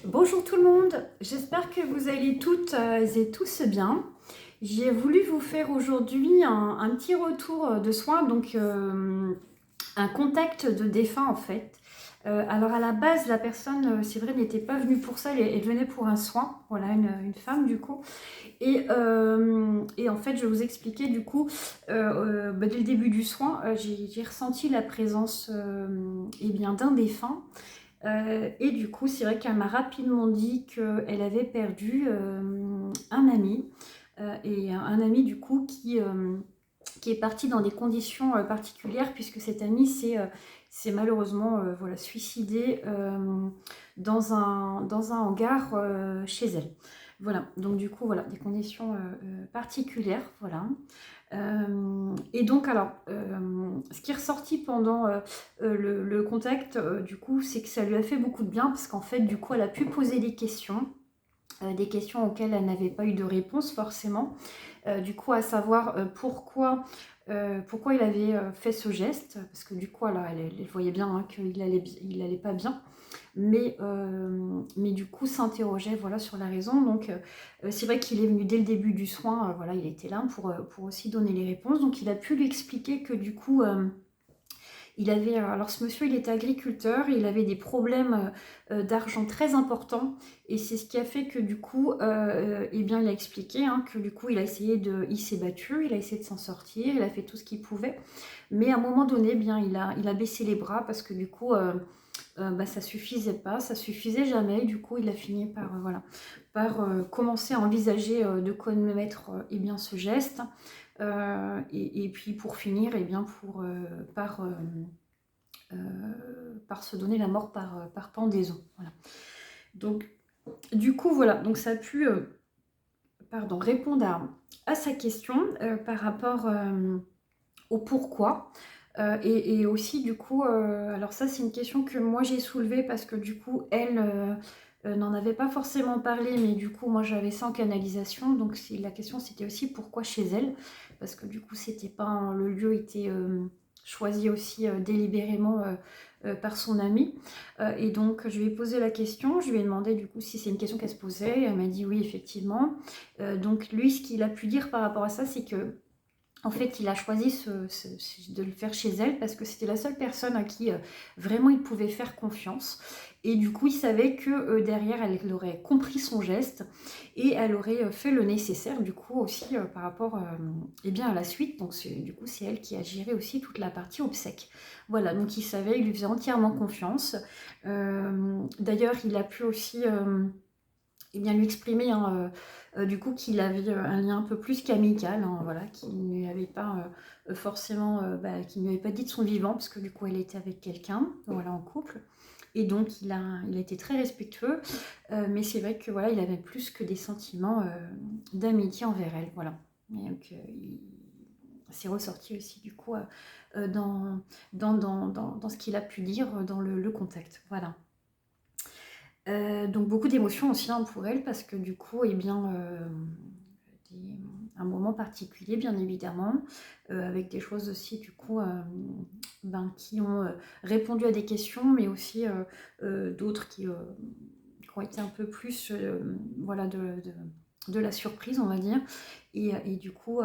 Bonjour tout le monde, j'espère que vous allez toutes et tous bien. J'ai voulu vous faire aujourd'hui un petit retour de soins, donc un contact de défunt en fait. Alors à la base, la personne, c'est vrai, n'était pas venue pour ça, elle venait pour un soin, voilà, une femme du coup. Et en fait, je vais vous expliquer du coup, dès le début du soin, j'ai ressenti la présence bien, d'un défunt. Et du coup, c'est vrai qu'elle m'a rapidement dit qu'elle avait perdu un ami. Et un ami du coup qui est parti dans des conditions particulières puisque cet ami s'est malheureusement voilà, suicidé dans un hangar chez elle. Voilà, donc du coup, voilà, des conditions particulières, voilà. Et donc, alors, ce qui est ressorti pendant le contact, du coup, c'est que ça lui a fait beaucoup de bien parce qu'en fait, du coup, elle a pu poser des questions auxquelles elle n'avait pas eu de réponse forcément. Du coup, à savoir pourquoi il avait fait ce geste, parce que du coup, alors, elle voyait bien hein, qu'il allait pas bien, mais du coup, s'interrogeait voilà, sur la raison. Donc, c'est vrai qu'il est venu dès le début du soin, voilà, il était là pour aussi donner les réponses. Donc, il a pu lui expliquer que du coup, il avait, alors ce monsieur, il était agriculteur, et il avait des problèmes d'argent très importants, et c'est ce qui a fait que du coup, eh bien, il a expliqué hein, que du coup, il s'est battu, il a essayé de s'en sortir, il a fait tout ce qu'il pouvait, mais à un moment donné, eh bien, il a baissé les bras parce que du coup, ça suffisait pas, ça suffisait jamais, et du coup, il a fini par, voilà, par commencer à envisager de commettre eh bien, ce geste. Et puis pour finir, eh bien par se donner la mort par pendaison. Voilà. Donc, du coup, voilà, donc ça a pu répondre à sa question par rapport au pourquoi. Et aussi, du coup, alors ça, c'est une question que moi j'ai soulevée parce que du coup, elle n'en avait pas forcément parlé, mais du coup, moi j'avais ça en canalisation. Donc, la question c'était aussi pourquoi chez elle, parce que du coup, c'était pas le lieu était choisi aussi délibérément par son ami. Et donc, je lui ai posé la question, je lui ai demandé du coup si c'est une question qu'elle se posait. Elle m'a dit oui, effectivement. Donc, lui, ce qu'il a pu dire par rapport à ça, c'est que en fait, il a choisi de le faire chez elle parce que c'était la seule personne à qui vraiment il pouvait faire confiance. Et du coup, il savait que derrière, elle aurait compris son geste et elle aurait fait le nécessaire, du coup, aussi par rapport eh bien, à la suite. Donc, du coup, c'est elle qui a géré aussi toute la partie obsèque. Voilà, donc il savait, il lui faisait entièrement confiance. D'ailleurs, il a pu aussi et bien lui exprimer hein, du coup qu'il avait un lien un peu plus qu'amical, hein, voilà, qu'il ne lui avait pas forcément, qu'il ne lui avait pas dit de son vivant, parce que du coup elle était avec quelqu'un, voilà, en couple, et donc il a été très respectueux, mais c'est vrai que voilà, il avait plus que des sentiments d'amitié envers elle, voilà. Et donc il s'est ressorti aussi du coup dans ce qu'il a pu dire dans le contact, voilà. Donc beaucoup d'émotions aussi hein, pour elle parce que du coup, eh bien, un moment particulier bien évidemment, avec des choses aussi du coup qui ont répondu à des questions, mais aussi d'autres qui ont été un peu plus voilà, de la surprise, on va dire, et du coup,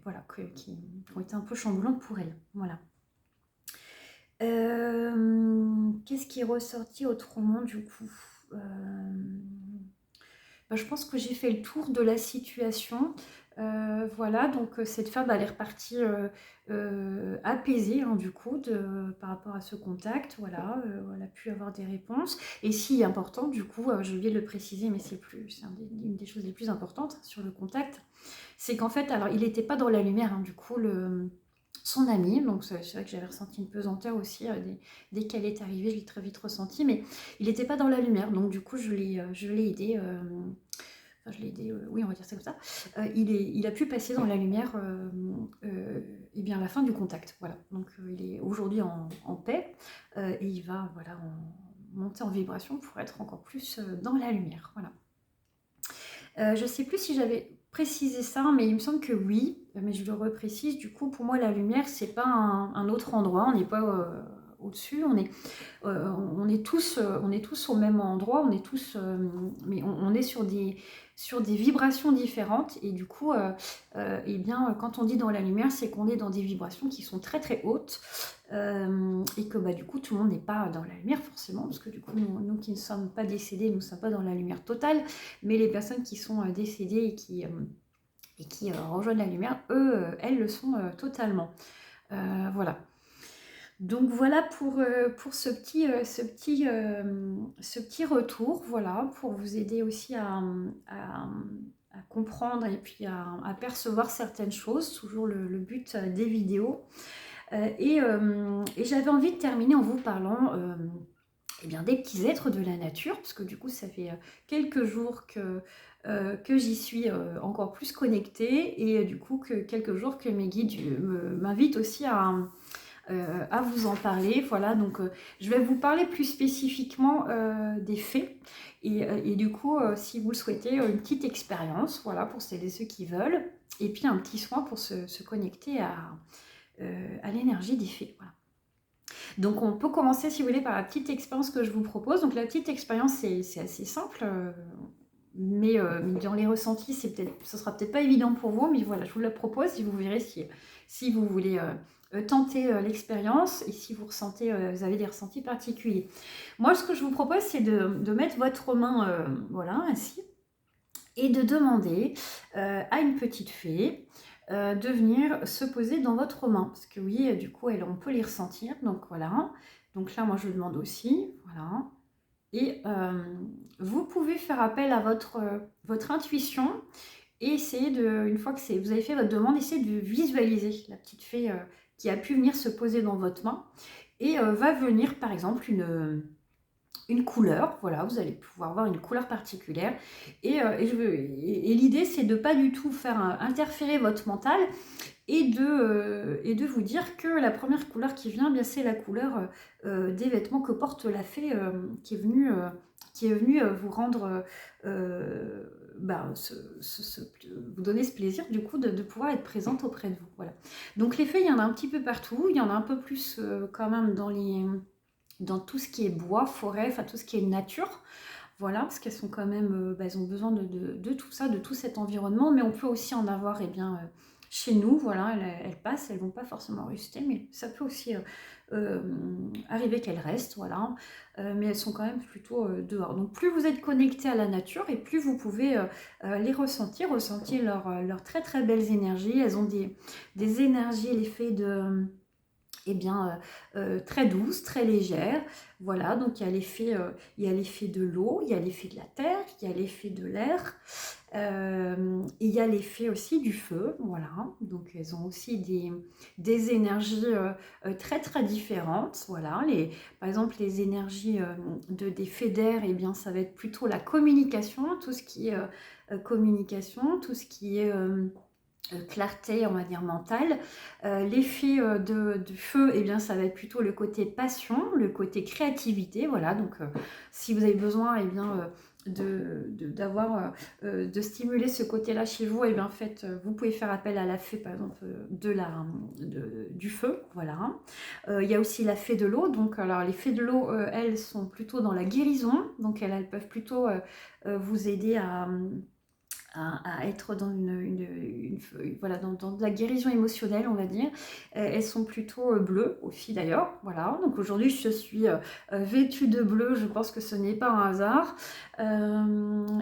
voilà, qui ont été un peu chamboulantes pour elle. Voilà. Qu'est-ce qui est ressorti autrement du coup? Je pense que j'ai fait le tour de la situation. Voilà, donc cette femme elle est repartie apaisée hein, du coup par rapport à ce contact. Voilà, elle a pu avoir des réponses. Et si important, du coup, j'ai oublié de le préciser, mais c'est une des choses les plus importantes sur le contact, c'est qu'en fait, alors il n'était pas dans la lumière, hein, du coup, son ami, donc c'est vrai que j'avais ressenti une pesanteur aussi, dès qu'elle est arrivée, je l'ai très vite ressenti, mais il n'était pas dans la lumière, donc du coup, je l'ai aidé, enfin je l'ai aidé, oui, on va dire ça comme ça, il a pu passer dans la lumière, et bien à la fin du contact, voilà, donc il est aujourd'hui en paix, et il va, voilà, monter en vibration pour être encore plus dans la lumière, voilà. Je ne sais plus si j'avais précisé ça, mais il me semble que oui, mais je le reprécise. Du coup, pour moi, la lumière, c'est pas un autre endroit. On n'est pas au-dessus, on est tous au même endroit, on est tous, mais on est sur des vibrations différentes, et du coup, eh bien, quand on dit dans la lumière, c'est qu'on est dans des vibrations qui sont très très hautes, et que bah, du coup, tout le monde n'est pas dans la lumière forcément, parce que du coup, nous qui ne sommes pas décédés, nous ne sommes pas dans la lumière totale, mais les personnes qui sont décédées et qui rejoignent la lumière, eux, elles le sont totalement. Voilà. Donc voilà pour ce petit retour, voilà, pour vous aider aussi à comprendre et puis à percevoir certaines choses, toujours le but des vidéos. Et j'avais envie de terminer en vous parlant eh bien, des petits êtres de la nature, parce que du coup ça fait quelques jours que j'y suis encore plus connectée, et du coup que quelques jours que mes guides m'invitent aussi à vous en parler. Voilà, donc je vais vous parler plus spécifiquement des fées, et du coup, si vous le souhaitez, une petite expérience, voilà, pour celles et ceux qui veulent, et puis un petit soin pour se connecter à l'énergie des fées. Voilà. Donc on peut commencer, si vous voulez, par la petite expérience que je vous propose. Donc la petite expérience, c'est assez simple, mais dans les ressentis, ce sera peut-être pas évident pour vous, mais voilà, je vous la propose, et vous verrez si vous voulez tenter l'expérience, et si vous ressentez, vous avez des ressentis particuliers. Moi, ce que je vous propose, c'est de mettre votre main, voilà, ainsi, et de demander à une petite fée de venir se poser dans votre main. Parce que oui, du coup, on peut les ressentir. Donc voilà. Donc là, moi, je demande aussi. Voilà. Et vous pouvez faire appel à votre intuition, et essayer une fois que vous avez fait votre demande, essayez de visualiser la petite fée qui a pu venir se poser dans votre main, et va venir, par exemple, une couleur, voilà, vous allez pouvoir voir une couleur particulière, et l'idée, c'est de pas du tout faire interférer votre mental, et de vous dire que la première couleur qui vient, bien c'est la couleur des vêtements que porte la fée qui est venue vous rendre, bah, vous donner ce plaisir du coup de pouvoir être présente auprès de vous. Voilà. Donc les fées, il y en a un petit peu partout, il y en a un peu plus quand même dans tout ce qui est bois, forêt, enfin tout ce qui est nature. Voilà, parce qu'elles sont quand même, elles ont besoin de tout ça, de tout cet environnement, mais on peut aussi en avoir, eh bien, chez nous, voilà, elles passent, elles vont pas forcément rester, mais ça peut aussi arriver qu'elles restent, voilà, mais elles sont quand même plutôt dehors. Donc plus vous êtes connecté à la nature, et plus vous pouvez les ressentir leurs très très belles énergies. Elles ont des énergies, l'effet de eh bien, très douce, très légère. Voilà, donc il y a l'effet de l'eau, il y a l'effet de la terre, il y a l'effet de l'air, et il y a l'effet aussi du feu. Voilà, donc elles ont aussi des énergies très très différentes. Voilà, par exemple, les énergies des fées d'air, eh bien, ça va être plutôt la communication, tout ce qui est communication, tout ce qui est clarté, on va dire, mentale. L'effet du feu, eh bien, ça va être plutôt le côté passion, le côté créativité. Voilà, donc si vous avez besoin, eh bien, de stimuler ce côté-là chez vous, eh bien, vous pouvez faire appel à la fée, par exemple, du feu. Voilà. Il y a aussi la fée de l'eau. Donc, alors, les fées de l'eau, elles sont plutôt dans la guérison. Donc, elles peuvent plutôt vous aider à être dans voilà, dans de la guérison émotionnelle, on va dire. Elles sont plutôt bleues aussi d'ailleurs. Voilà, donc aujourd'hui je suis vêtue de bleu, je pense que ce n'est pas un hasard.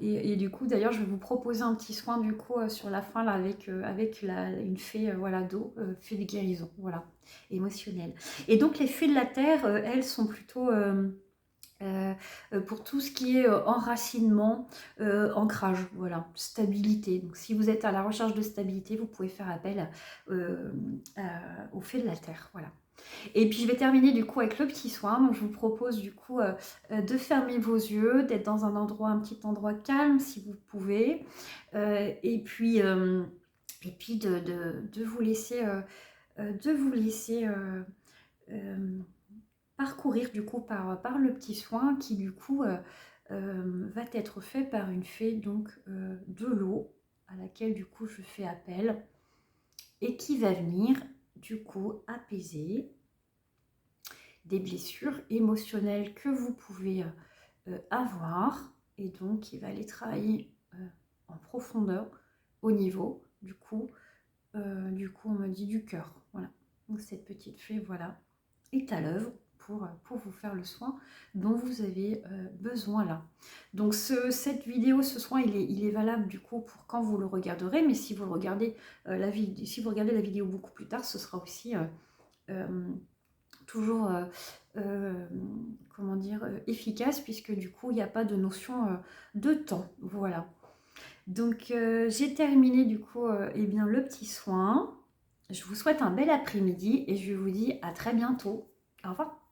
Et du coup d'ailleurs je vais vous proposer un petit soin du coup sur la fin là, avec une fée voilà, d'eau, fée de guérison, voilà, émotionnelle. Et donc les fées de la terre, elles sont plutôt pour tout ce qui est enracinement, ancrage, voilà, stabilité. Donc si vous êtes à la recherche de stabilité, vous pouvez faire appel aux fées de la terre, voilà. Et puis je vais terminer du coup avec le petit soin. Donc je vous propose du coup de fermer vos yeux, d'être dans un petit endroit calme si vous pouvez, et puis de vous laisser parcourir du coup par le petit soin qui du coup va être fait par une fée donc de l'eau à laquelle du coup je fais appel, et qui va venir du coup apaiser, des blessures émotionnelles que vous pouvez avoir. Et donc, il va aller travailler en profondeur au niveau du coup, on me dit du cœur. Voilà. Donc, cette petite fée, voilà, est à l'œuvre pour vous faire le soin dont vous avez besoin là. Donc, cette vidéo, ce soin, il est valable du coup pour quand vous le regarderez. Mais si vous le regardez, si vous regardez la vidéo beaucoup plus tard, ce sera aussi toujours, comment dire, efficace, puisque du coup, il n'y a pas de notion de temps. Voilà. Donc, j'ai terminé du coup eh bien, le petit soin. Je vous souhaite un bel après-midi et je vous dis à très bientôt. Au revoir.